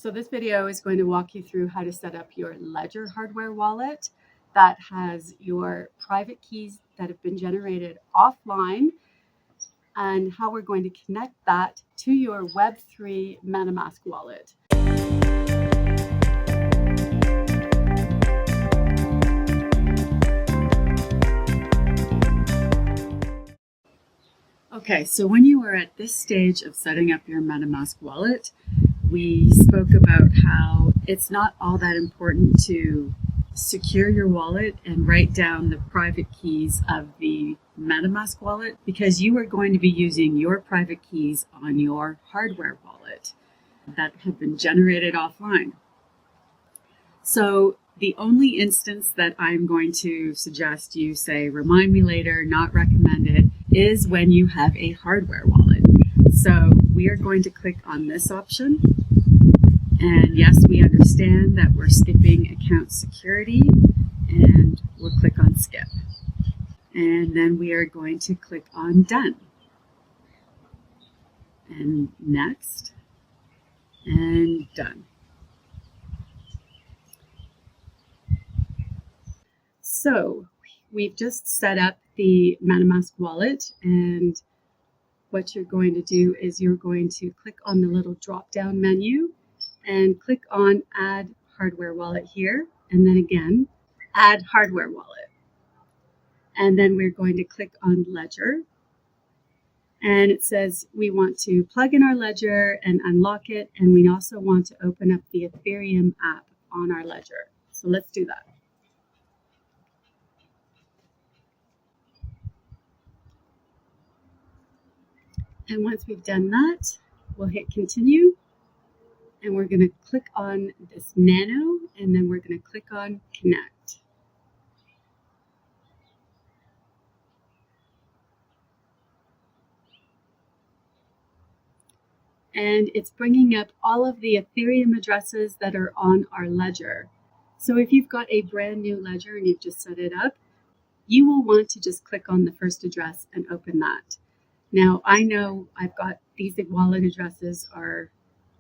So this video is going to walk you through how to set up your Ledger hardware wallet that has your private keys that have been generated offline and how we're going to connect that to your Web3 MetaMask wallet. Okay, so when you are at this stage of setting up your MetaMask wallet, we spoke about how it's not all that important to secure your wallet and write down the private keys of the MetaMask wallet because you are going to be using your private keys on your hardware wallet that have been generated offline. So the only instance that I'm going to suggest you say, remind me later, not recommended, is when you have a hardware wallet. So we are going to click on this option. And yes, we understand that we're skipping account security, and we'll click on skip. And then we are going to click on done. And next, and done. So we've just set up the MetaMask wallet, and what you're going to do is you're going to click on the little drop-down menu and click on Add Hardware Wallet here, and then again, Add Hardware Wallet. And then we're going to click on Ledger, and it says we want to plug in our Ledger and unlock it, and we also want to open up the Ethereum app on our Ledger. So let's do that. And once we've done that, we'll hit continue. And we're going to click on this nano, and then we're going to click on connect. And it's bringing up all of the Ethereum addresses that are on our ledger. So if you've got a brand new ledger and you've just set it up, you will want to just click on the first address and open that. Now, I know I've got these wallet addresses are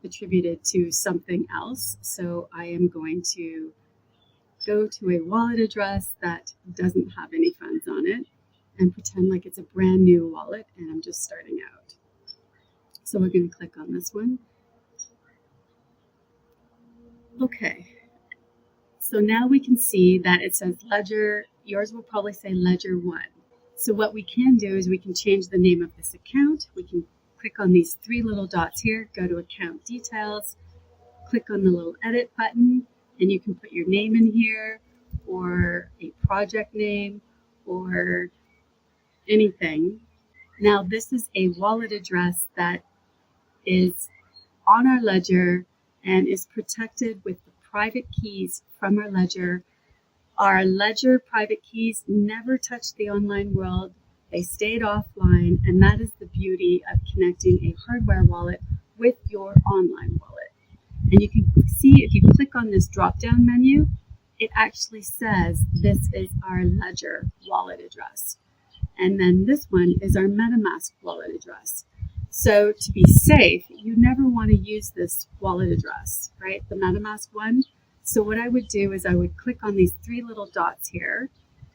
attributed to something else, so I am going to go to a wallet address that doesn't have any funds on it and pretend like it's a brand new wallet and I'm just starting out. So we're going to click on this one. Okay, so now we can see that it says Ledger. Yours will probably say Ledger 1. So what we can do is we can change the name of this account. We can click on these three little dots here, go to account details, click on the little edit button, and you can put your name in here or a project name or anything. Now this is a wallet address that is on our ledger and is protected with the private keys from our ledger. Our ledger private keys never touch the online world. They stayed offline, and that is the beauty of connecting a hardware wallet with your online wallet. And you can see if you click on this drop-down menu, it actually says this is our Ledger wallet address. And then this one is our MetaMask wallet address. So to be safe, you never want to use this wallet address, right? The MetaMask one. So what I would do is I would click on these three little dots here,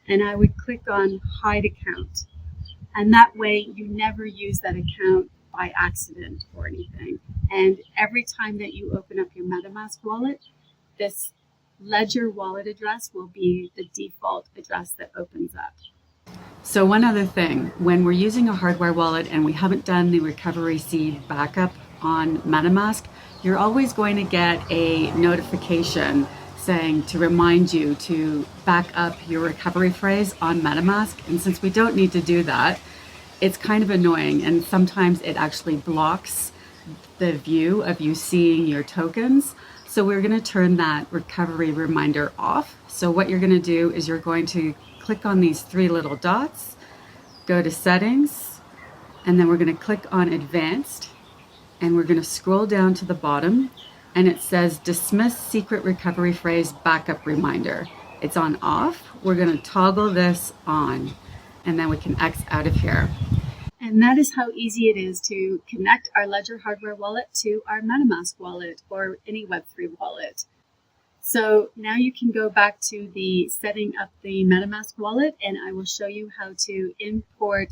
and I would click on Hide Account. And that way you never use that account by accident or anything. And every time that you open up your MetaMask wallet, this Ledger wallet address will be the default address that opens up. So one other thing, when we're using a hardware wallet and we haven't done the recovery seed backup on MetaMask, you're always going to get a notification saying to remind you to back up your recovery phrase on MetaMask. And since we don't need to do that, it's kind of annoying. And sometimes it actually blocks the view of you seeing your tokens. So we're going to turn that recovery reminder off. So what you're going to do is you're going to click on these three little dots, go to settings, and then we're going to click on advanced, and we're going to scroll down to the bottom, and it says dismiss secret recovery phrase backup reminder. It's on off. We're going to toggle this on, and then we can X out of here. And And that is how easy it is to connect our Ledger hardware wallet to our MetaMask wallet or any Web3 wallet. So now you can go back to the setting up the MetaMask wallet, and I will show you how to import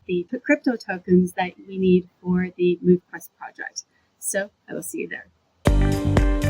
the crypto tokens that we need for the MoveQuest project. So I will see you there.